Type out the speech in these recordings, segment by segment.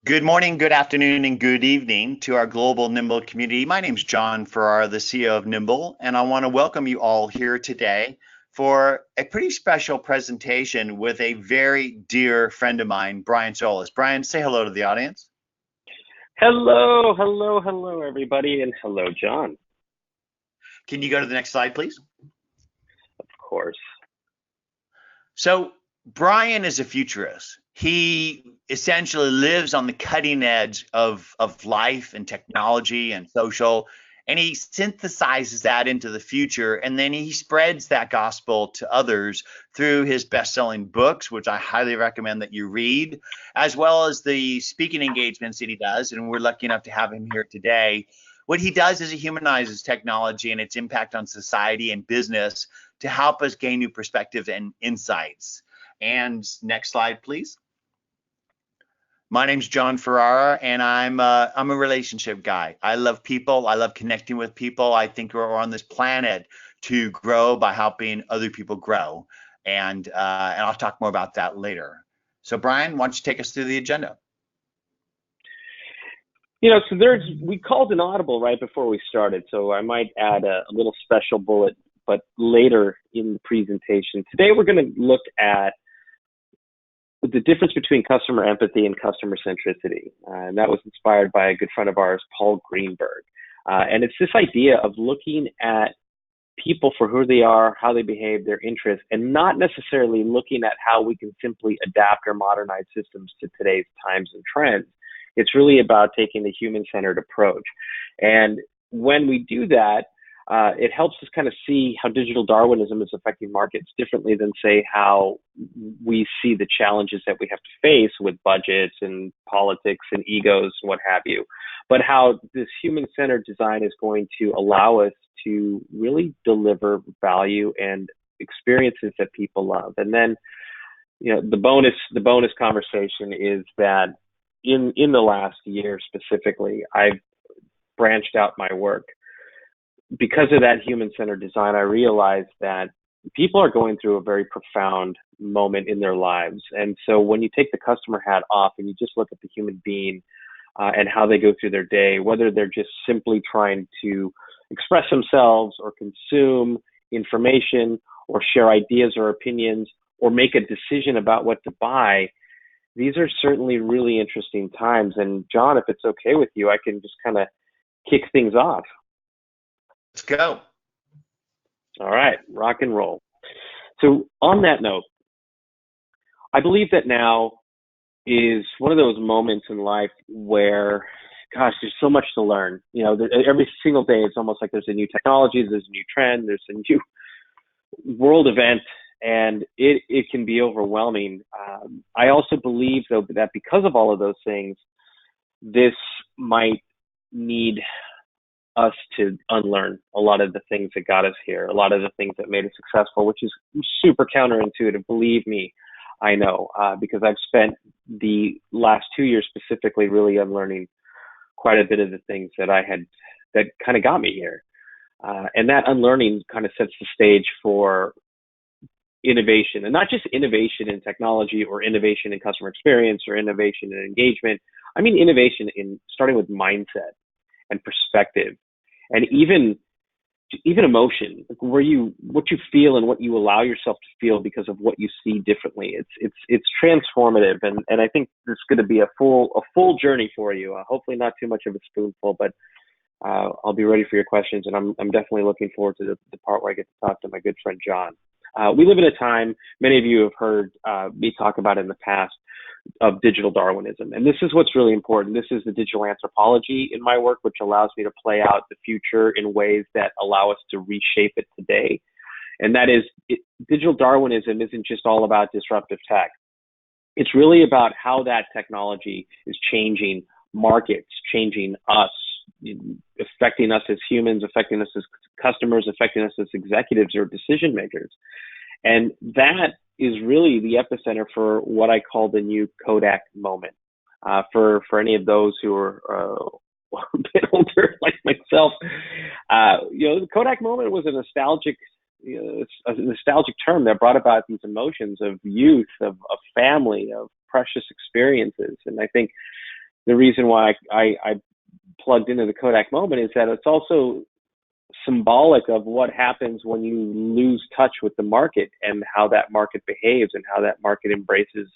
Good morning, good afternoon, and good evening to our global Nimble community. My name is John Farrar, the CEO of Nimble, and I want to welcome you all here today for a pretty special presentation with a very dear friend of mine, Brian Solis. Brian, say hello to the audience. Hello, everybody, and hello, John. Can you go to the next slide, please? Of course. So, Brian is a futurist. He essentially lives on the cutting edge of life and technology and social, and he synthesizes that into the future, and then he spreads that gospel to others through his best-selling books, which I highly recommend that you read, as well as the speaking engagements that he does, and we're lucky enough to have him here today. What he does is he humanizes technology and its impact on society and business to help us gain new perspectives and insights. And next slide, please. My name's John Ferrara, and I'm a relationship guy. I love people. I love connecting with people. I think we're on this planet to grow by helping other people grow, and I'll talk more about that later. So, Brian, why don't you take us through the agenda? So we called an audible right before we started, so I might add a little special bullet, but later in the presentation. Today, we're going to look at the difference between customer empathy and customer centricity. And that was inspired by a good friend of ours, Paul Greenberg. And it's this idea of looking at people for who they are, how they behave, their interests, and not necessarily looking at how we can simply adapt or modernize systems to today's times and trends. It's really about taking the human-centered approach. And when we do that, it helps us kind of see how digital Darwinism is affecting markets differently than, say, how we see the challenges that we have to face with budgets and politics and egos and what have you, but how this human-centered design is going to allow us to really deliver value and experiences that people love. And then, the bonus conversation is that in the last year specifically, I've branched out my work. Because of that human-centered design, I realized that people are going through a very profound moment in their lives. And so when you take the customer hat off and you just look at the human being and how they go through their day, whether they're just simply trying to express themselves or consume information or share ideas or opinions or make a decision about what to buy, these are certainly really interesting times. And John, if it's okay with you, I can just kind of kick things off. Let's go. All right, rock and roll. So on that note, I believe that now is one of those moments in life where, gosh, there's so much to learn. Every single day, it's almost like there's a new technology, there's a new trend, there's a new world event, and it can be overwhelming. I also believe, though, that because of all of those things, this might need us to unlearn a lot of the things that got us here, a lot of the things that made us successful, which is super counterintuitive. Believe me, I know, because I've spent the last 2 years specifically really unlearning quite a bit of the things that that kind of got me here. And that unlearning kind of sets the stage for innovation, and not just innovation in technology or innovation in customer experience or innovation in engagement. I mean, innovation in starting with mindset and perspective, and even emotion, what you feel and what you allow yourself to feel because of what you see differently. It's transformative, and I think it's going to be a full journey for you. Hopefully, not too much of a spoonful, but I'll be ready for your questions, and I'm definitely looking forward to the part where I get to talk to my good friend John. We live in a time many of you have heard me talk about in the past, of digital Darwinism. And this is what's really important. This is the digital anthropology in my work, which allows me to play out the future in ways that allow us to reshape it today. And that is, digital Darwinism isn't just all about disruptive tech. It's really about how that technology is changing markets, changing us, affecting us as humans, affecting us as customers, affecting us as executives or decision makers. And that is really the epicenter for what I call the new Kodak moment. For any of those who are a bit older like myself, the Kodak moment was a nostalgic term that brought about these emotions of youth, of family, of precious experiences. And I think the reason why I plugged into the Kodak moment is that it's also symbolic of what happens when you lose touch with the market and how that market behaves and how that market embraces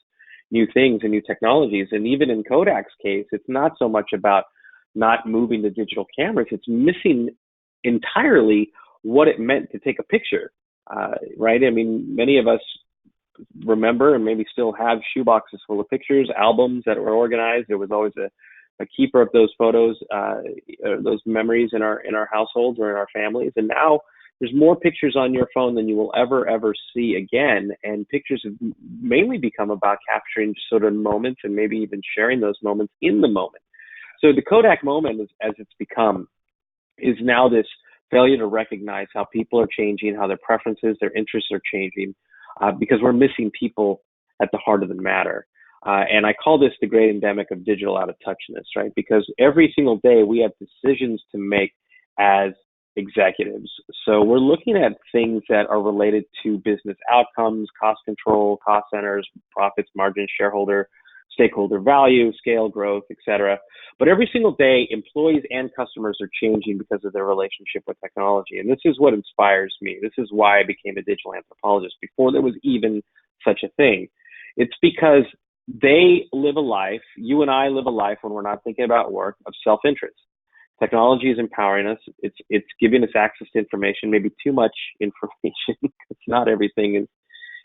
new things and new technologies. And even in Kodak's case, it's not so much about not moving to digital cameras, it's missing entirely what it meant to take a picture, right? I mean, many of us remember and maybe still have shoeboxes full of pictures, albums that were organized. There was always a keeper of those photos, those memories in our households or in our families. And now there's more pictures on your phone than you will ever see again. And pictures have mainly become about capturing sort of moments and maybe even sharing those moments in the moment. So the Kodak moment, as it's become, is now this failure to recognize how people are changing, how their preferences, their interests are changing, because we're missing people at the heart of the matter. And I call this the great endemic of digital out of touchness, right? Because every single day we have decisions to make as executives. So we're looking at things that are related to business outcomes, cost control, cost centers, profits, margins, stakeholder value, scale, growth, etc. But every single day, employees and customers are changing because of their relationship with technology. And this is what inspires me. This is why I became a digital anthropologist before there was even such a thing. It's because they live a life, you and I live a life when we're not thinking about work, of self-interest. Technology is empowering us. It's giving us access to information, maybe too much information, because not everything is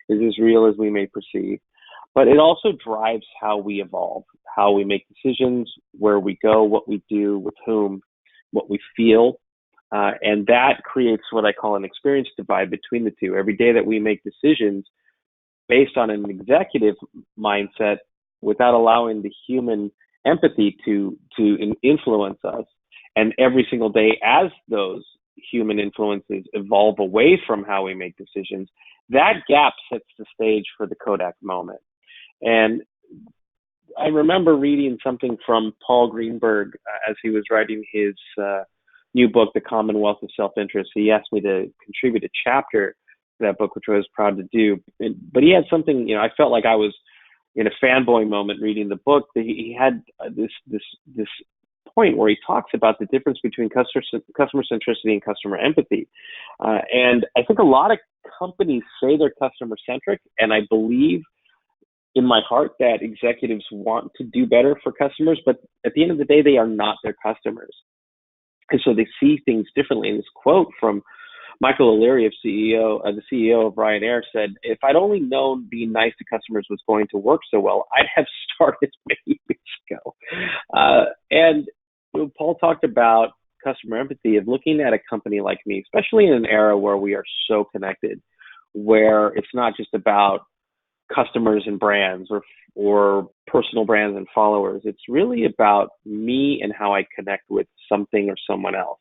as real as we may perceive. But it also drives how we evolve, how we make decisions, where we go, what we do, with whom, what we feel. And that creates what I call an experience divide between the two. Every day that we make decisions based on an executive mindset without allowing the human empathy to influence us, and every single day as those human influences evolve away from how we make decisions, that gap sets the stage for the Kodak moment. And I remember reading something from Paul Greenberg as he was writing his new book, The Commonwealth of Self-Interest. He asked me to contribute a chapter to that book, which I was proud to do. But he had something, I felt like I was in a fanboy moment reading the book. He had this point where he talks about the difference between customer centricity and customer empathy. And I think a lot of companies say they're customer centric, and I believe in my heart that executives want to do better for customers, but at the end of the day, they are not their customers. And so they see things differently. And this quote from Michael O'Leary, the CEO of Ryanair, said, "If I'd only known being nice to customers was going to work so well, I'd have started many years ago." And Paul talked about customer empathy, of looking at a company like me, especially in an era where we are so connected, where it's not just about customers and brands or personal brands and followers. It's really about me and how I connect with something or someone else.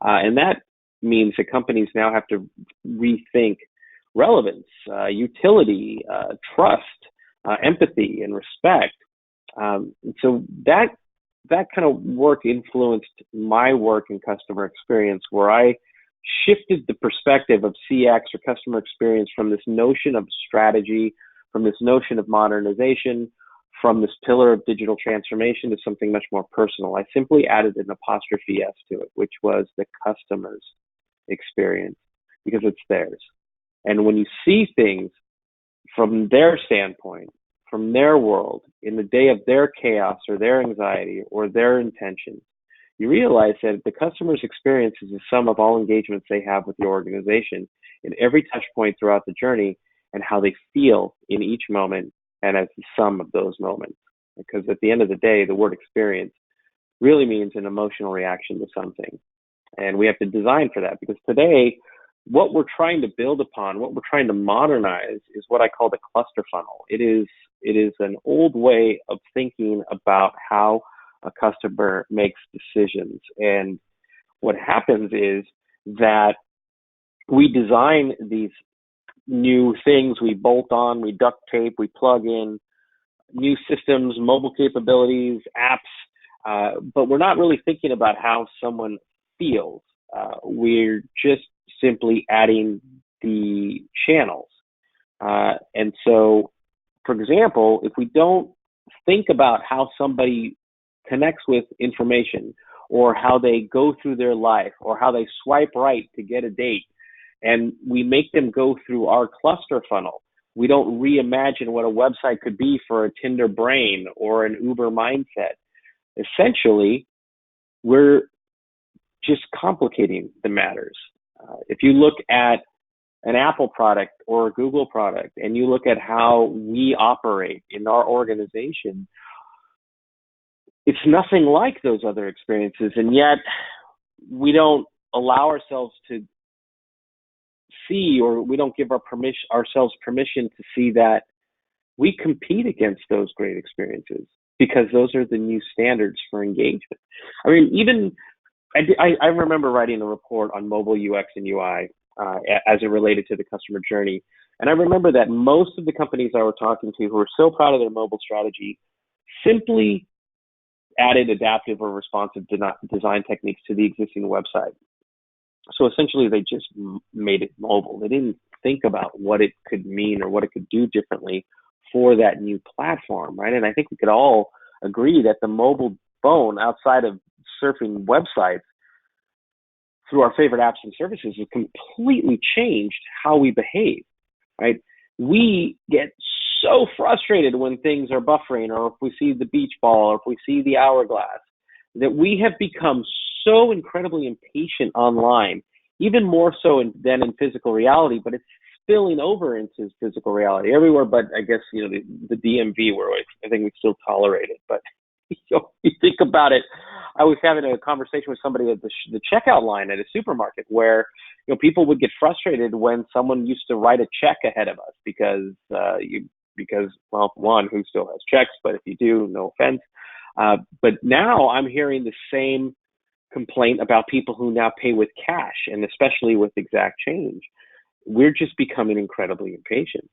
And that means that companies now have to rethink relevance, utility, trust, empathy, and respect. So that kind of work influenced my work in customer experience, where I shifted the perspective of CX or customer experience from this notion of strategy, from this notion of modernization, from this pillar of digital transformation, to something much more personal. I simply added an apostrophe S to it, which was the customer's experience, because it's theirs. And when you see things from their standpoint, from their world, in the day of their chaos or their anxiety or their intentions, you realize that the customer's experience is the sum of all engagements they have with your organization in every touch point throughout the journey, and how they feel in each moment, and as the sum of those moments. Because at the end of the day, the word experience really means an emotional reaction to something. And we have to design for that, because today, what we're trying to build upon, what we're trying to modernize, is what I call the cluster funnel. It is an old way of thinking about how a customer makes decisions. And what happens is that we design these new things, we bolt on, we duct tape, we plug in new systems, mobile capabilities, apps, but we're not really thinking about how someone feels. We're just simply adding the channels. And so, for example, if we don't think about how somebody connects with information, or how they go through their life, or how they swipe right to get a date. And we make them go through our cluster funnel. We don't reimagine what a website could be for a Tinder brain or an Uber mindset. Essentially, we're just complicating the matters. If you look at an Apple product or a Google product, and you look at how we operate in our organization, it's nothing like those other experiences, and yet we don't allow ourselves to see, or we don't give ourselves permission to see that we compete against those great experiences, because those are the new standards for engagement. I mean, even I remember writing a report on mobile UX and UI as it related to the customer journey, and I remember that most of the companies I was talking to who were so proud of their mobile strategy simply added adaptive or responsive design techniques to the existing website. So essentially, they just made it mobile. They didn't think about what it could mean or what it could do differently for that new platform, right? And I think we could all agree that the mobile phone, outside of surfing websites through our favorite apps and services, has completely changed how we behave, right? We get so frustrated when things are buffering, or if we see the beach ball, or if we see the hourglass, that we have become so incredibly impatient online, even more so than in physical reality, but it's spilling over into physical reality everywhere. But I guess, the DMV, where I think we still tolerate it. But you think about it, I was having a conversation with somebody at the checkout line at a supermarket, where people would get frustrated when someone used to write a check ahead of us because well, one, who still has checks, but if you do, no offense. But now I'm hearing the same complaint about people who now pay with cash, and especially with exact change. We're just becoming incredibly impatient.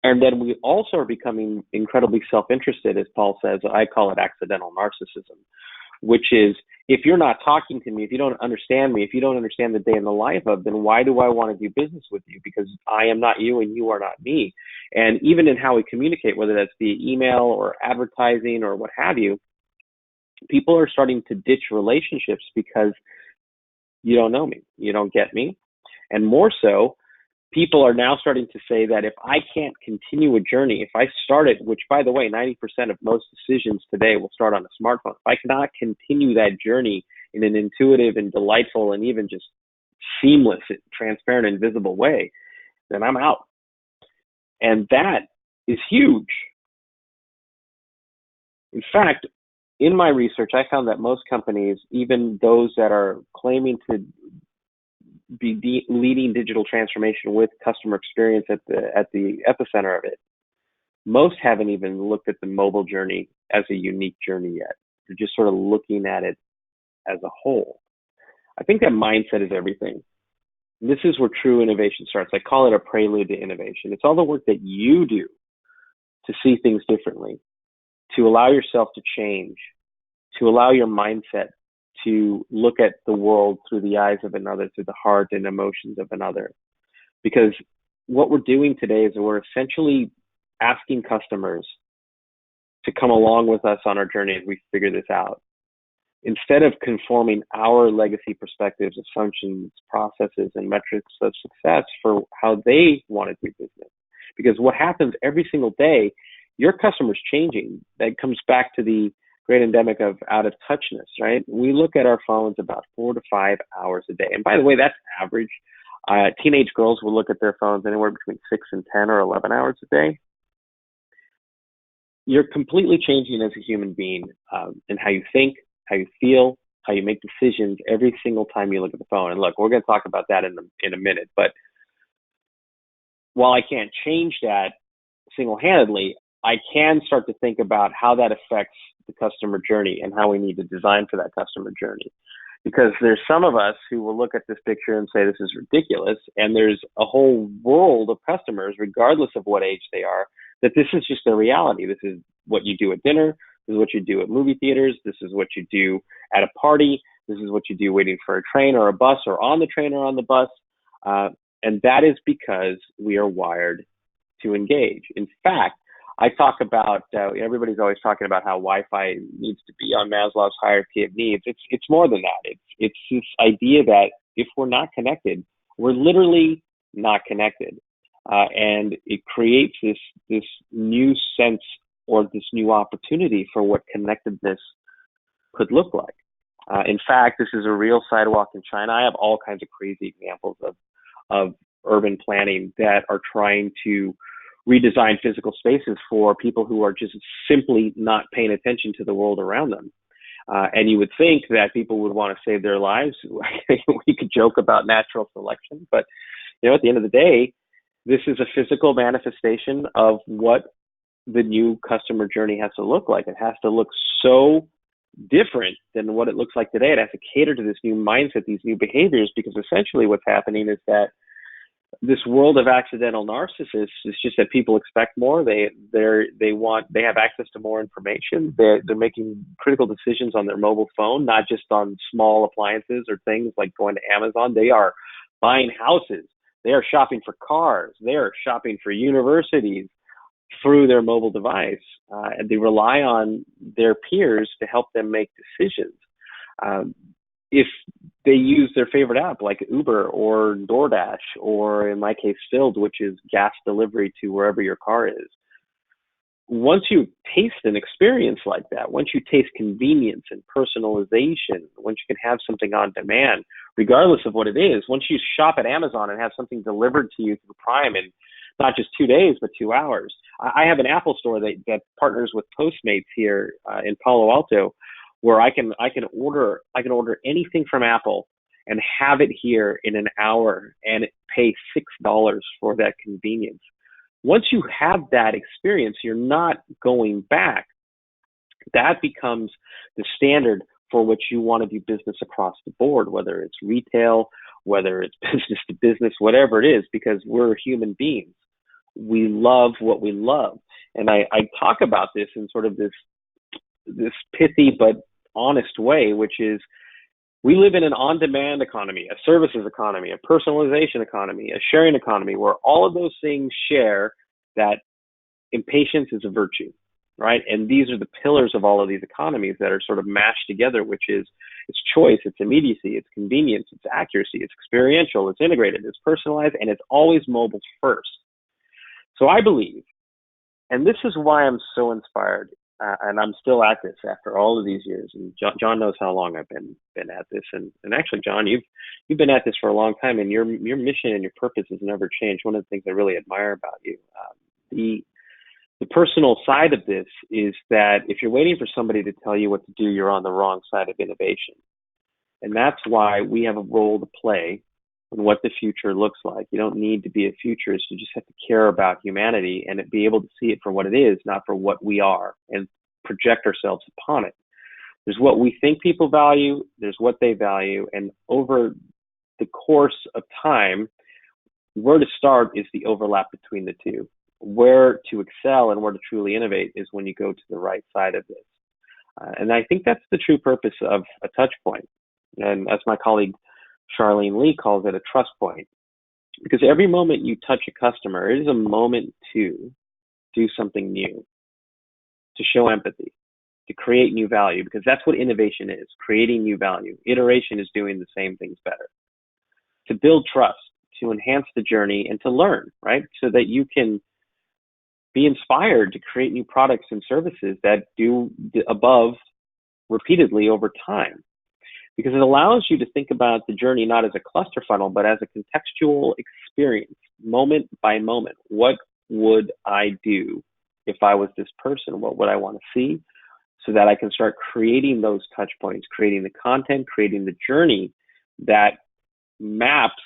And then we also are becoming incredibly self-interested, as Paul says. I call it accidental narcissism, which is, if you're not talking to me, if you don't understand me, if you don't understand the day in the life of, then why do I want to do business with you? Because I am not you and you are not me. And even in how we communicate, whether that's via email or advertising or what have you, people are starting to ditch relationships because you don't know me, you don't get me. And more so, people are now starting to say that if I can't continue a journey, if I start it, which, by the way, 90% of most decisions today will start on a smartphone. If I cannot continue that journey in an intuitive and delightful and even just seamless, transparent, and visible way, then I'm out. And that is huge. In fact, in my research, I found that most companies, even those that are claiming to be leading digital transformation with customer experience at the epicenter of it, most haven't even looked at the mobile journey as a unique journey yet. They're just sort of looking at it as a whole. I think that mindset is everything. This is where true innovation starts. I call it a prelude to innovation. It's all the work that you do to see things differently, to allow yourself to change, to allow your mindset to look at the world through the eyes of another, through the heart and emotions of another. Because what we're doing today is we're essentially asking customers to come along with us on our journey as we figure this out, instead of conforming our legacy perspectives, assumptions, processes, and metrics of success for how they want to do business. Because what happens every single day, your customer's changing. That comes back to the great endemic of out of touchness, right? We look at our phones about 4 to 5 hours a day. And by the way, that's average. Teenage girls will look at their phones anywhere between 6 and 10 or 11 hours a day. You're completely changing as a human being in how you think, how you feel, how you make decisions every single time you look at the phone. And look, we're going to talk about that in a minute. But while I can't change that single-handedly, I can start to think about how that affects the customer journey and how we need to design for that customer journey. Because there's some of us who will look at this picture and say, this is ridiculous. And there's a whole world of customers, regardless of what age they are, that this is just their reality. This is what you do at dinner. This is what you do at movie theaters. This is what you do at a party. This is what you do waiting for a train or a bus, or on the train or on the bus. And that is because we are wired to engage. In fact, I talk about, everybody's always talking about how Wi-Fi needs to be on Maslow's hierarchy of needs. It's more than that. It's this idea that if we're not connected, we're literally not connected. And it creates this new sense or this new opportunity for what connectedness could look like. In fact, this is a real sidewalk in China. I have all kinds of crazy examples of urban planning that are trying to redesign physical spaces for people who are just simply not paying attention to the world around them. And you would think that people would want to save their lives. We could joke about natural selection, but at the end of the day, this is a physical manifestation of what the new customer journey has to look like. It has to look so different than what it looks like today. It has to cater to this new mindset, these new behaviors, because essentially what's happening is that this world of accidental narcissists is just that people expect more. They have access to more information. They're making critical decisions on their mobile phone, not just on small appliances or things like going to Amazon. They are buying houses. They are shopping for cars. They are shopping for universities through their mobile device, and they rely on their peers to help them make decisions. If they use their favorite app like Uber or DoorDash, or in my case, Filled, which is gas delivery to wherever your car is, once you taste an experience like that, once you taste convenience and personalization, once you can have something on demand, regardless of what it is, once you shop at Amazon and have something delivered to you through Prime in not just 2 days, but 2 hours. I have an Apple store that partners with Postmates here in Palo Alto, where I can order anything from Apple and have it here in an hour and pay $6 for that convenience. Once you have that experience, you're not going back. That becomes the standard for which you want to do business across the board, whether it's retail, whether it's business to business, whatever it is, because we're human beings. We love what we love. And I talk about this in sort of this pithy but honest way, which is we live in an on-demand economy, a services economy, a personalization economy, a sharing economy, where all of those things share that impatience is a virtue, right? And these are the pillars of all of these economies that are sort of mashed together, which is it's choice, it's immediacy, it's convenience, it's accuracy, it's experiential, it's integrated, it's personalized, and it's always mobile first. So I believe, and this is why I'm so inspired, and I'm still at this after all of these years. And John knows how long I've been at this. And actually, John, you've been at this for a long time, and your mission and your purpose has never changed. One of the things I really admire about you, the personal side of this is that if you're waiting for somebody to tell you what to do, you're on the wrong side of innovation. And that's why we have a role to play in what the future looks like. You don't need to be a futurist. You just have to care about humanity and be able to see it for what it is, not for what we are, and project ourselves upon it. There's what we think people value, there's what they value, and over the course of time, where to start is the overlap between the two. Where to excel and where to truly innovate is when you go to the right side of this. And I think that's the true purpose of a touch point. And as my colleague Charlene Lee calls it, a trust point. Because every moment you touch a customer, it is a moment to do something new, to show empathy, to create new value, because that's what innovation is, creating new value. Iteration is doing the same things better. To build trust, to enhance the journey, and to learn, right? So that you can be inspired to create new products and services that do the above repeatedly over time. Because it allows you to think about the journey not as a cluster funnel, but as a contextual experience, moment by moment. What would I do if I was this person? What would I want to see? So that I can start creating those touch points, creating the content, creating the journey that maps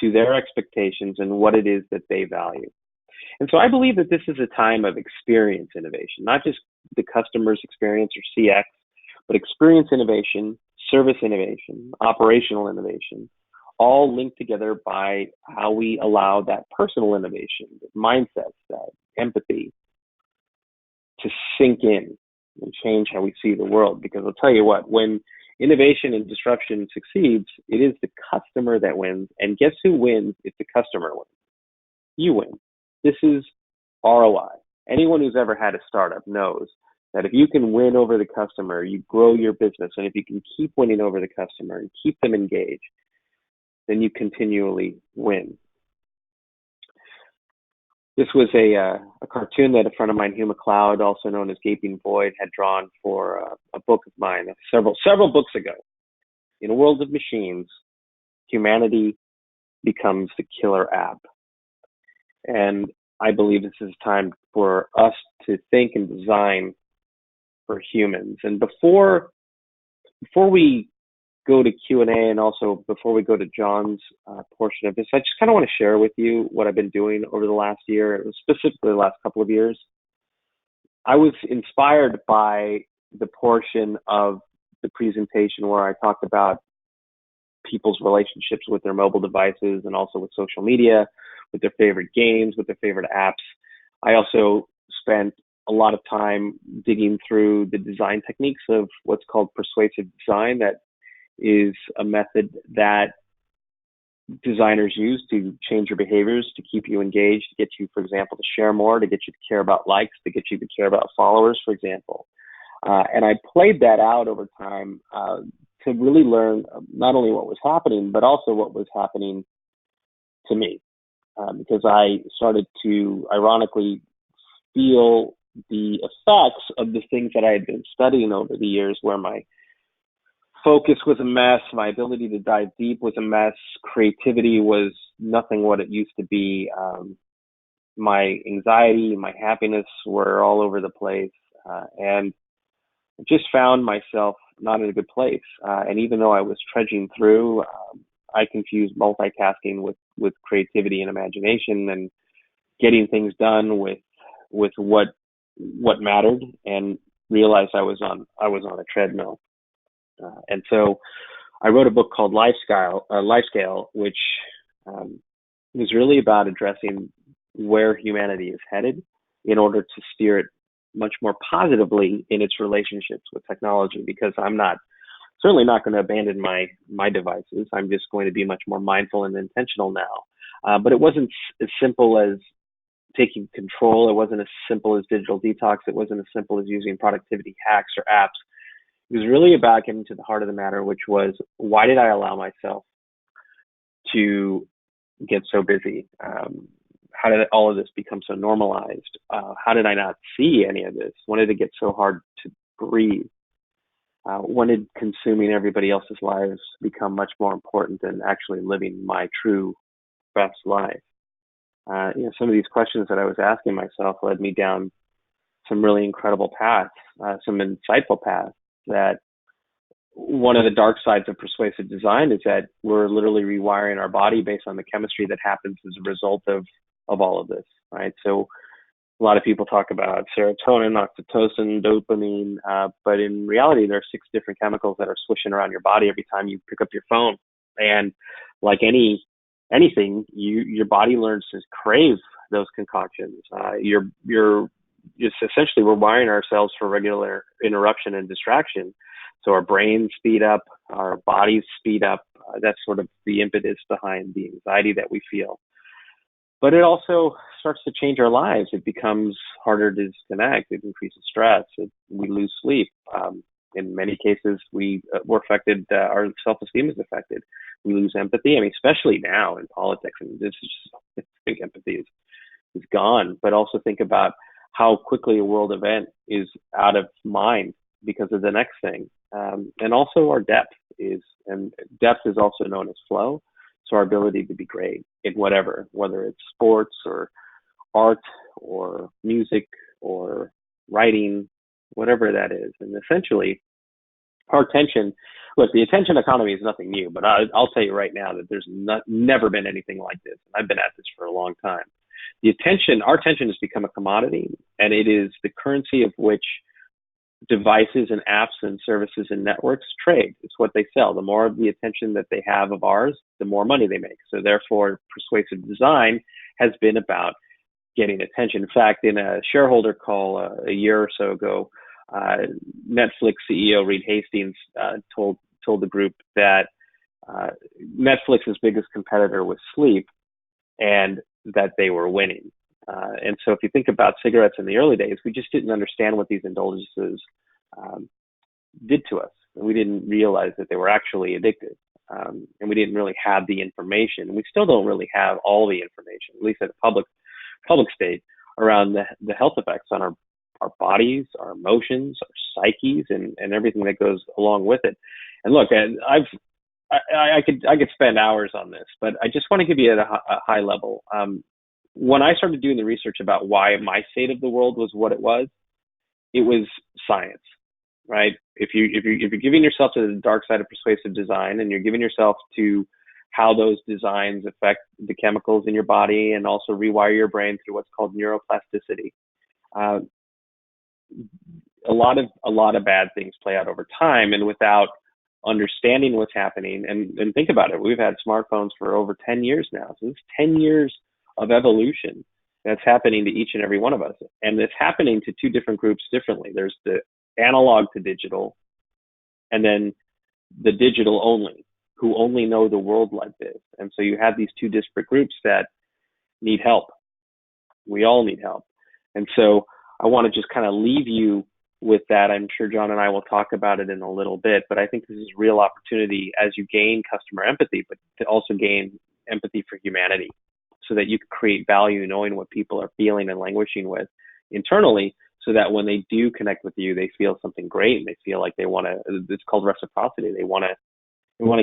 to their expectations and what it is that they value. And so I believe that this is a time of experience innovation, not just the customer's experience or CX, but experience innovation, service innovation, operational innovation, all linked together by how we allow that personal innovation, that mindset, that empathy to sink in and change how we see the world. Because I'll tell you what, when innovation and disruption succeeds, it is the customer that wins. And guess who wins if the customer wins? You win. This is ROI. anyone who's ever had a startup knows that if you can win over the customer, you grow your business. And if you can keep winning over the customer and keep them engaged, then you continually win. This was a cartoon that a friend of mine, Hugh MacLeod, also known as Gaping Void, had drawn for a book of mine several books ago. In a world of machines, humanity becomes the killer app. And I believe this is time for us to think and design for humans. And before we go to Q&A, and also before we go to John's portion of this, I just kind of want to share with you what I've been doing over the last year, specifically the last couple of years. I was inspired by the portion of the presentation where I talked about people's relationships with their mobile devices and also with social media, with their favorite games, with their favorite apps. I also spent a lot of time digging through the design techniques of what's called persuasive design. That is a method that designers use to change your behaviors, to keep you engaged, to get you, for example, to share more, to get you to care about likes, to get you to care about followers, for example. And I played that out over time to really learn not only what was happening, but also what was happening to me. Because I started to ironically feel the effects of the things that I had been studying over the years, where my focus was a mess, my ability to dive deep was a mess, creativity was nothing what it used to be, my anxiety, my happiness were all over the place, and just found myself not in a good place. And even though I was trudging through, I confused multitasking with creativity and imagination, and getting things done with what mattered, and realized I was on a treadmill. And so I wrote a book called Lifescale, which was really about addressing where humanity is headed in order to steer it much more positively in its relationships with technology, because I'm certainly not going to abandon my devices. I'm just going to be much more mindful and intentional now. But it wasn't as simple as taking control. It wasn't as simple as digital detox. It wasn't as simple as using productivity hacks or apps. It was really about getting to the heart of the matter, which was, why did I allow myself to get so busy? How did all of this become so normalized? How did I not see any of this? When did it get so hard to breathe? When did consuming everybody else's lives become much more important than actually living my true best life? Some of these questions that I was asking myself led me down some really incredible paths, some insightful paths. That one of the dark sides of persuasive design is that we're literally rewiring our body based on the chemistry that happens as a result of all of this, right? So a lot of people talk about serotonin, oxytocin, dopamine, but in reality, there are 6 different chemicals that are swishing around your body every time you pick up your phone. And like anything, your body learns to crave those concoctions. You're just essentially, we're wiring ourselves for regular interruption and distraction. So our brains speed up, our bodies speed up. That's sort of the impetus behind the anxiety that we feel. But it also starts to change our lives. It becomes harder to disconnect. It increases stress. We lose sleep. In many cases, we're affected. Our self-esteem is affected. We lose empathy. I mean, especially now in politics. I mean, this is just, I think empathy is gone. But also think about how quickly a world event is out of mind because of the next thing. And also our depth is also known as flow. So our ability to be great in whatever, whether it's sports or art or music or writing, whatever that is. And essentially our attention, look, the attention economy is nothing new, but I'll tell you right now that there's never been anything like this. I've been at this for a long time. Our attention has become a commodity, and it is the currency of which devices and apps and services and networks trade. It's what they sell. The more of the attention that they have of ours, the more money they make. So therefore, persuasive design has been about getting attention. In fact, in a shareholder call a year or so ago, Netflix CEO Reed Hastings told the group that Netflix's biggest competitor was sleep, and that they were winning. And so if you think about cigarettes in the early days, we just didn't understand what these indulgences did to us. And we didn't realize that they were actually addictive. And we didn't really have the information. We still don't really have all the information, at least at a public state, around the health effects on our bodies, our emotions, our psyches, and everything that goes along with it. And look, I could spend hours on this, but I just want to give you at a high level. When I started doing the research about why my state of the world was what it was science, right? If you're giving yourself to the dark side of persuasive design, and you're giving yourself to how those designs affect the chemicals in your body and also rewire your brain through what's called neuroplasticity, a lot of bad things play out over time, and without understanding what's happening. And think about it, we've had smartphones for over 10 years now. So it's 10 years of evolution that's happening to each and every one of us. And it's happening to two different groups differently. There's the analog to digital, and then the digital only, who only know the world like this. And so you have these two disparate groups that need help. We all need help. And so I want to just kind of leave you with that. I'm sure John and I will talk about it in a little bit, but I think this is a real opportunity as you gain customer empathy, but to also gain empathy for humanity, so that you can create value knowing what people are feeling and languishing with internally, so that when they do connect with you, they feel something great, and they feel like they want to, it's called reciprocity. They want to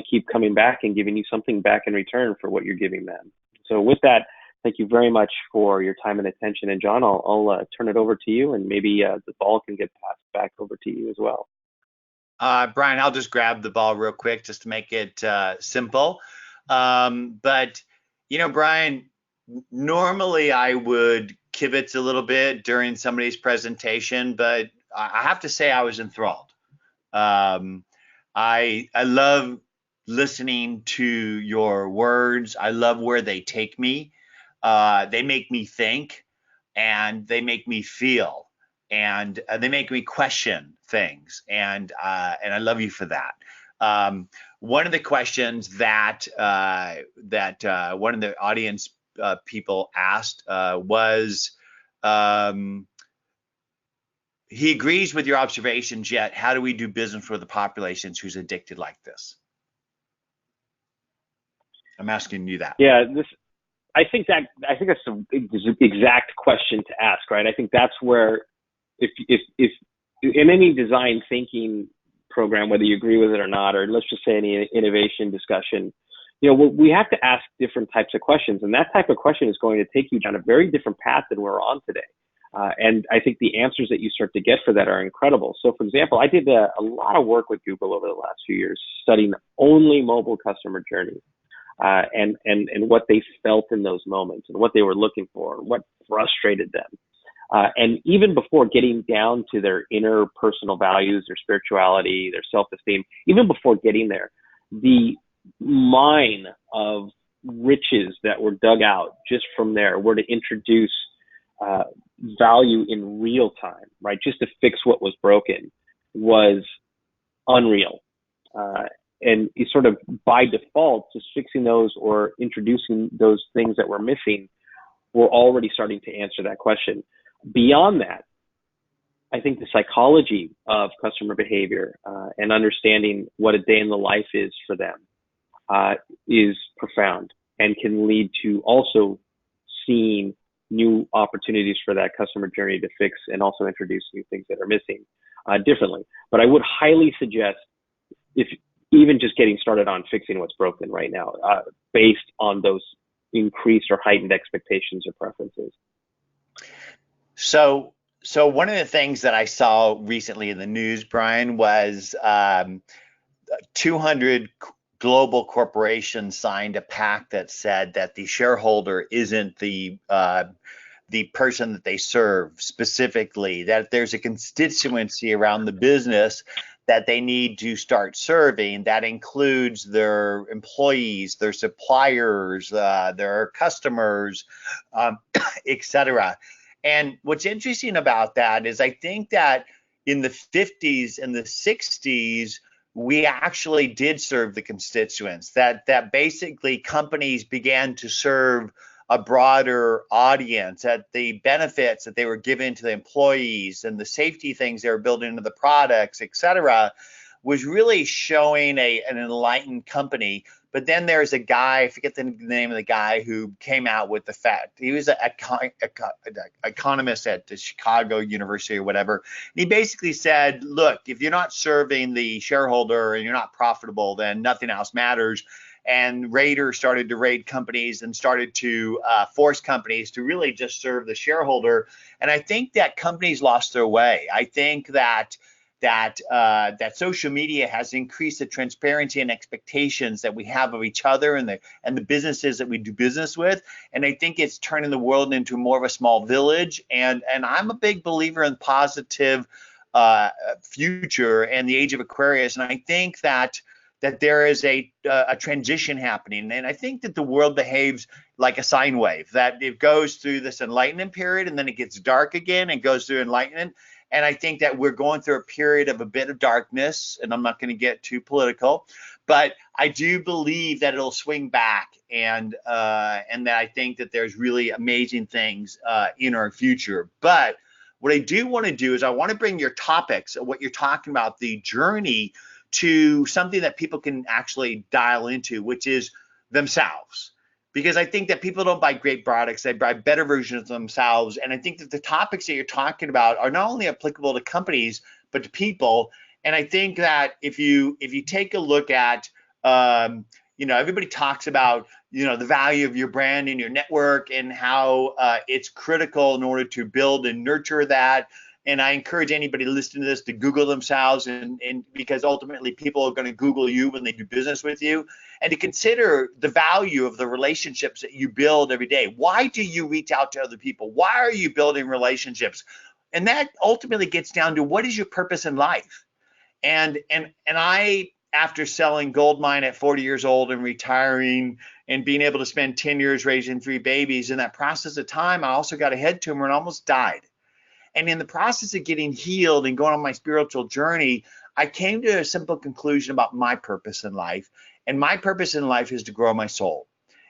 keep coming back and giving you something back in return for what you're giving them. So with that, thank you very much for your time and attention. And John, I'll turn it over to you, and maybe the ball can get passed back over to you as well. Brian, I'll just grab the ball real quick just to make it simple. But, Brian, normally I would kibitz a little bit during somebody's presentation, but I have to say I was enthralled. I love listening to your words. I love where they take me. They make me think, and they make me feel, and they make me question things, and I love you for that. One of the questions that one of the audience people asked was, he agrees with your observations, yet how do we do business with the populations who's addicted like this? I'm asking you that. Yeah, I think that's the exact question to ask, right? I think that's where, if in any design thinking program, whether you agree with it or not, or let's just say any innovation discussion, we have to ask different types of questions, and that type of question is going to take you down a very different path than we're on today. And I think the answers that you start to get for that are incredible. So, for example, I did a lot of work with Google over the last few years, studying only mobile customer journeys. And what they felt in those moments, and what they were looking for, and what frustrated them. And even before getting down to their inner personal values, their spirituality, their self-esteem, even before getting there, the mine of riches that were dug out just from there were to introduce value in real time, right? Just to fix what was broken was unreal. And you sort of by default, just fixing those or introducing those things that were missing, we're already starting to answer that question. Beyond that, I think the psychology of customer behavior and understanding what a day in the life is for them is profound, and can lead to also seeing new opportunities for that customer journey to fix and also introduce new things that are missing differently. But I would highly suggest, if even just getting started on fixing what's broken right now, based on those increased or heightened expectations or preferences. So one of the things that I saw recently in the news, Brian, was 200 global corporations signed a pact that said that the shareholder isn't the person that they serve specifically, that there's a constituency around the business that they need to start serving. That includes their employees, their suppliers, their customers, et cetera. And what's interesting about that is I think that in the 50s and the 60s, we actually did serve the constituents, that basically companies began to serve a broader audience, that the benefits that they were giving to the employees and the safety things they were building into the products, et cetera, was really showing an enlightened company. But then there's a guy, I forget the name of the guy, who came out with the fact. He was an economist at the Chicago University or whatever. And he basically said, look, if you're not serving the shareholder and you're not profitable, then nothing else matters. And raiders started to raid companies and started to force companies to really just serve the shareholder. And I think that companies lost their way. I think that social media has increased the transparency and expectations that we have of each other and the businesses that we do business with. And I think it's turning the world into more of a small village. And I'm a big believer in positive future and the age of Aquarius. And I think that there is a transition happening. And I think that the world behaves like a sine wave, that it goes through this enlightenment period and then it gets dark again and goes through enlightenment. And I think that we're going through a period of a bit of darkness, and I'm not going to get too political, but I do believe that it'll swing back, and that I think that there's really amazing things in our future. But what I do want to do is I want to bring your topics, what you're talking about, the journey, to something that people can actually dial into, which is themselves. Because I think that people don't buy great products, they buy better versions of themselves. And I think that the topics that you're talking about are not only applicable to companies, but to people. And I think that if you take a look at, everybody talks about, the value of your brand and your network and how it's critical in order to build and nurture that. And I encourage anybody listening to this to Google themselves, and because ultimately people are going to Google you when they do business with you, and to consider the value of the relationships that you build every day. Why do you reach out to other people? Why are you building relationships? And that ultimately gets down to, what is your purpose in life? And I, after selling gold mine at 40 years old and retiring and being able to spend 10 years raising 3 babies, in that process of time, I also got a head tumor and almost died. And in the process of getting healed and going on my spiritual journey, I came to a simple conclusion about my purpose in life. And my purpose in life is to grow my soul.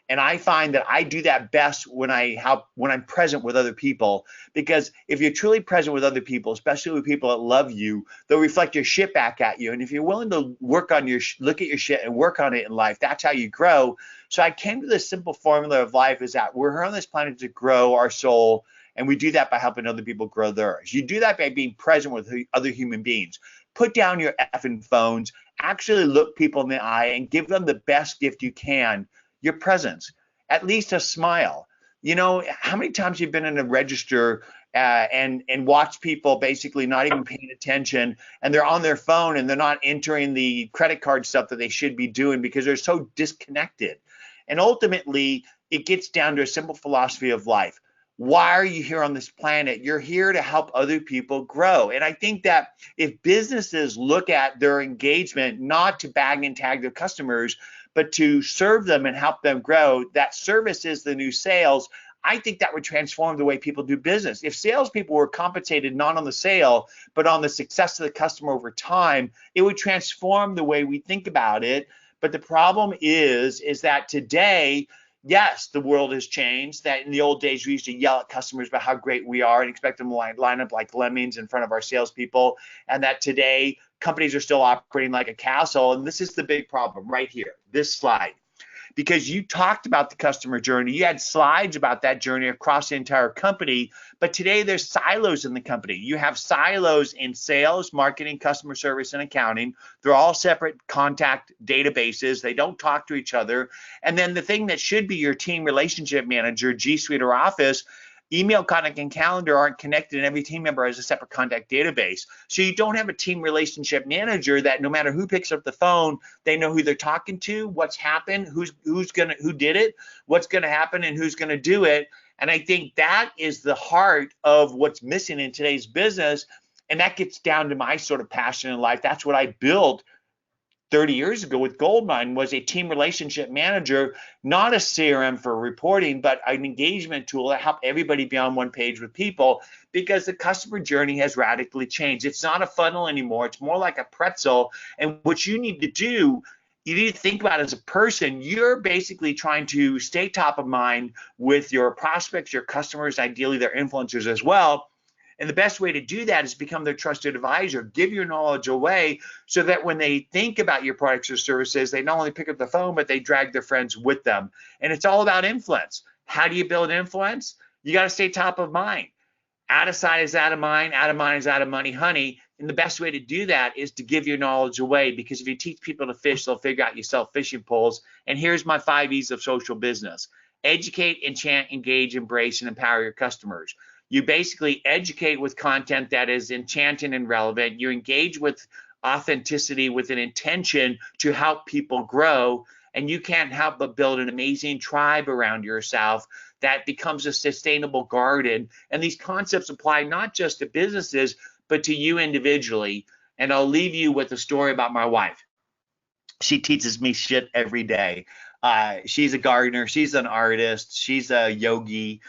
And I find that I do that best when I'm present with other people, because if you're truly present with other people, especially with people that love you, they'll reflect your shit back at you. And if you're willing to look at your shit and work on it in life, that's how you grow. So I came to this simple formula of life, is that we're here on this planet to grow our soul. And we do that by helping other people grow theirs. You do that by being present with other human beings. Put down your effing phones, actually look people in the eye and give them the best gift you can, your presence, at least a smile. How many times you've been in a register and watched people basically not even paying attention, and they're on their phone and they're not entering the credit card stuff that they should be doing because they're so disconnected. And ultimately, it gets down to a simple philosophy of life. Why are you here on this planet? You're here to help other people grow. And I think that if businesses look at their engagement not to bag and tag their customers, but to serve them and help them grow, that service is the new sales. I think that would transform the way people do business. If salespeople were compensated not on the sale, but on the success of the customer over time, it would transform the way we think about it. But the problem is that today, yes, the world has changed. That in the old days, we used to yell at customers about how great we are and expect them to line up like lemmings in front of our salespeople. And that today, companies are still operating like a castle. And this is the big problem right here, this slide. Because you talked about the customer journey. You had slides about that journey across the entire company. But today, there's silos in the company. You have silos in sales, marketing, customer service, and accounting. They're all separate contact databases. They don't talk to each other. And then the thing that should be your team relationship manager, G Suite or Office, email, contact, and calendar aren't connected, and every team member has a separate contact database. So you don't have a team relationship manager that no matter who picks up the phone, they know who they're talking to, what's happened, who did it, what's gonna happen, and who's gonna do it. And I think that is the heart of what's missing in today's business. And that gets down to my sort of passion in life. That's what I built 30 years ago with Goldmine, was a team relationship manager, not a CRM for reporting, but an engagement tool that helped everybody be on one page with people, because the customer journey has radically changed. It's not a funnel anymore. It's more like a pretzel. And what you need to do, you need to think about as a person, you're basically trying to stay top of mind with your prospects, your customers, ideally their influencers as well. And the best way to do that is become their trusted advisor. Give your knowledge away so that when they think about your products or services, they not only pick up the phone, but they drag their friends with them. And it's all about influence. How do you build influence? You got to stay top of mind. Out of sight is out of mind is out of money, honey. And the best way to do that is to give your knowledge away, because if you teach people to fish, they'll figure out you sell fishing poles. And here's my 5 E's of social business. Educate, enchant, engage, embrace, and empower your customers. You basically educate with content that is enchanting and relevant. You engage with authenticity with an intention to help people grow. And you can't help but build an amazing tribe around yourself that becomes a sustainable garden. And these concepts apply not just to businesses, but to you individually. And I'll leave you with a story about my wife. She teaches me shit every day. She's a gardener. She's an artist. She's a yogi.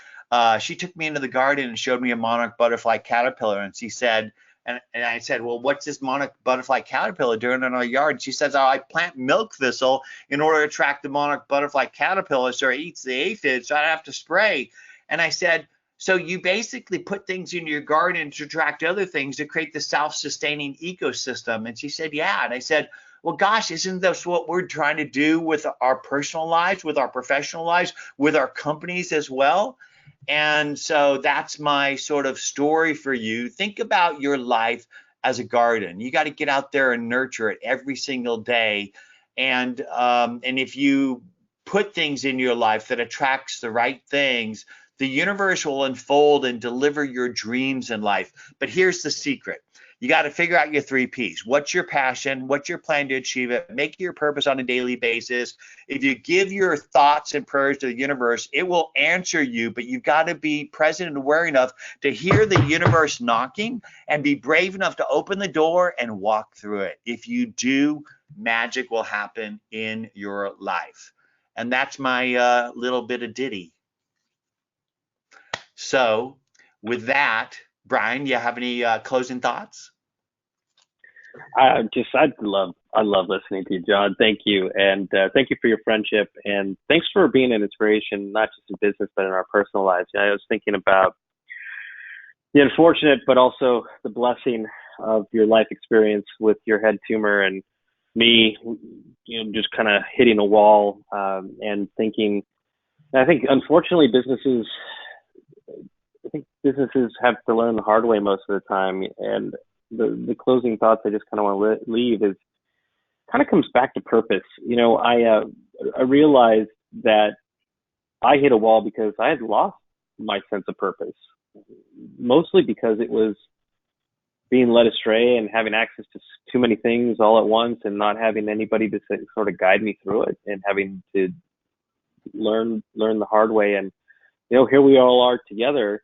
She took me into the garden and showed me a monarch butterfly caterpillar. And she said, and I said, well, what's this monarch butterfly caterpillar doing in our yard? And she says, oh, I plant milk thistle in order to attract the monarch butterfly caterpillar so it eats the aphid, so I don't have to spray. And I said, so you basically put things in your garden to attract other things to create the self-sustaining ecosystem. And she said, yeah. And I said, well, gosh, isn't this what we're trying to do with our personal lives, with our professional lives, with our companies as well? And so that's my sort of story for you. Think about your life as a garden. You got to get out there and nurture it every single day. And if you put things in your life that attracts the right things, the universe will unfold and deliver your dreams in life. But here's the secret. You got to figure out your 3 Ps. What's your passion? What's your plan to achieve it? Make it your purpose on a daily basis. If you give your thoughts and prayers to the universe, it will answer you, but you've got to be present and aware enough to hear the universe knocking and be brave enough to open the door and walk through it. If you do, magic will happen in your life. And that's my little bit of ditty. So with that, Brian, you have any closing thoughts? I love listening to you, John. Thank you. And thank you for your friendship. And thanks for being an inspiration, not just in business, but in our personal lives. I was thinking about the unfortunate, but also the blessing of your life experience with your head tumor and me, just kind of hitting a wall and thinking, I think, unfortunately, businesses have to learn the hard way most of the time. And the closing thoughts I just kind of want to leave is kind of comes back to purpose. I realized that I hit a wall because I had lost my sense of purpose, mostly because it was being led astray and having access to too many things all at once and not having anybody to sort of guide me through it and having to learn the hard way. And, here we all are together,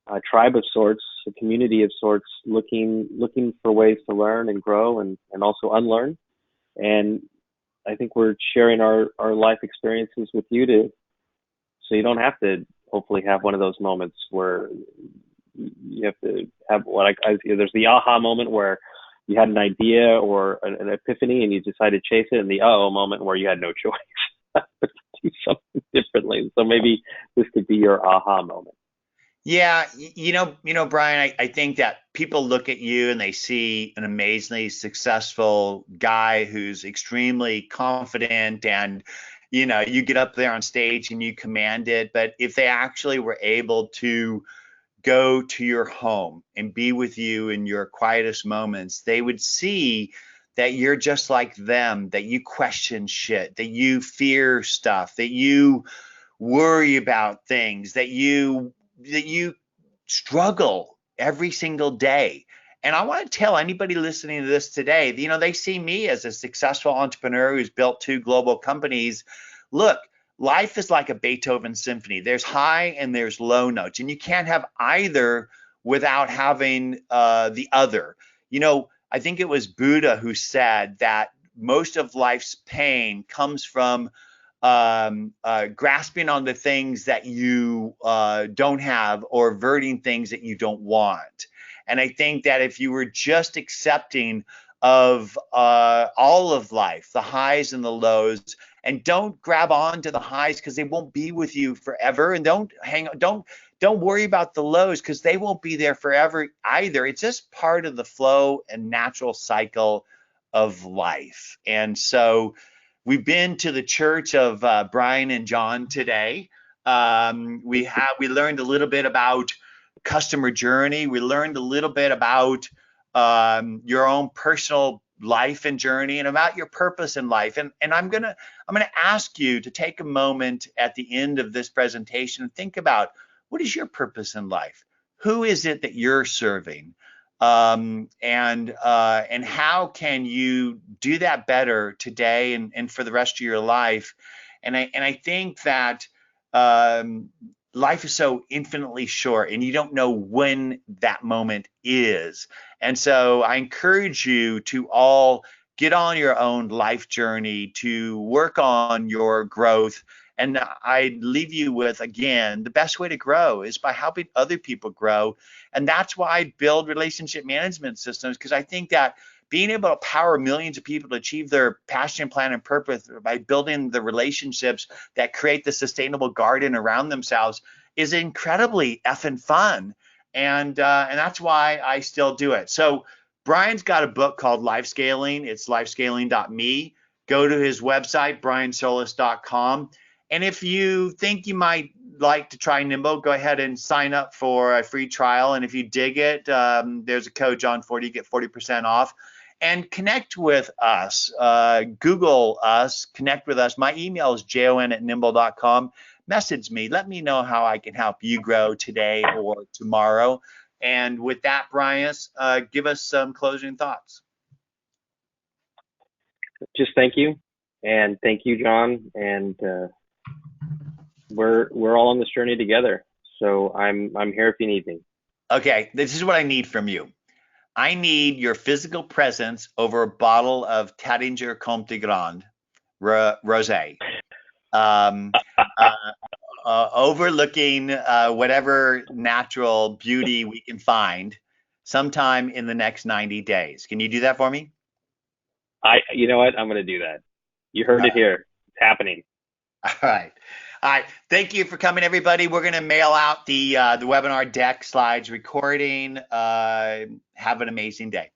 a tribe of sorts, a community of sorts, looking for ways to learn and grow and also unlearn. And I think we're sharing our life experiences with you so you don't have to hopefully have one of those moments where you have to have there's the aha moment where you had an idea or an epiphany and you decided to chase it, and the uh-oh moment where you had no choice but to do something differently. So maybe this could be your aha moment. Yeah, Brian, I think that people look at you and they see an amazingly successful guy who's extremely confident, and you get up there on stage and you command it. But if they actually were able to go to your home and be with you in your quietest moments, they would see that you're just like them, that you question shit, that you fear stuff, that you worry about things, that you struggle every single day. And I want to tell anybody listening to this today, they see me as a successful entrepreneur who's built 2 global companies. Look, life is like a Beethoven symphony. There's high and there's low notes, and you can't have either without having the other. I think it was Buddha who said that most of life's pain comes from grasping on the things that you don't have or averting things that you don't want. And I think that if you were just accepting of all of life, the highs and the lows. And don't grab on to the highs because they won't be with you forever. And don't worry about the lows because they won't be there forever either. It's just part of the flow and natural cycle of life. And so we've been to the church of Brian and John today. We learned a little bit about customer journey. We learned a little bit about your own personal life and journey, and about your purpose in life. And I'm gonna ask you to take a moment at the end of this presentation and think about, what is your purpose in life? Who is it that you're serving? And how can you do that better today and for the rest of your life? And I think that life is so infinitely short, and you don't know when that moment is. And so I encourage you to all get on your own life journey to work on your growth. And I leave you with, again, the best way to grow is by helping other people grow. And that's why I build relationship management systems, because I think that being able to power millions of people to achieve their passion, plan, and purpose by building the relationships that create the sustainable garden around themselves is incredibly effing fun. And that's why I still do it. So Brian's got a book called Life Scaling. It's lifescaling.me. Go to his website, briansolis.com. And if you think you might like to try Nimble, go ahead and sign up for a free trial. And if you dig it, there's a code John40, you get 40% off. And connect with us. Google us, connect with us. My email is jon@nimble.com. Message me. Let me know how I can help you grow today or tomorrow. And with that, Brian, give us some closing thoughts. Just thank you, and thank you, John. And we're all on this journey together. So I'm here if you need me. Okay, this is what I need from you. I need your physical presence over a bottle of Taittinger Comte de Grande Rosé, overlooking whatever natural beauty we can find sometime in the next 90 days. Can you do that for me? You know what? I'm going to do that. You heard it here. It's happening. All right. All right. Thank you for coming, everybody. We're going to mail out the webinar deck, slides, recording. Have an amazing day.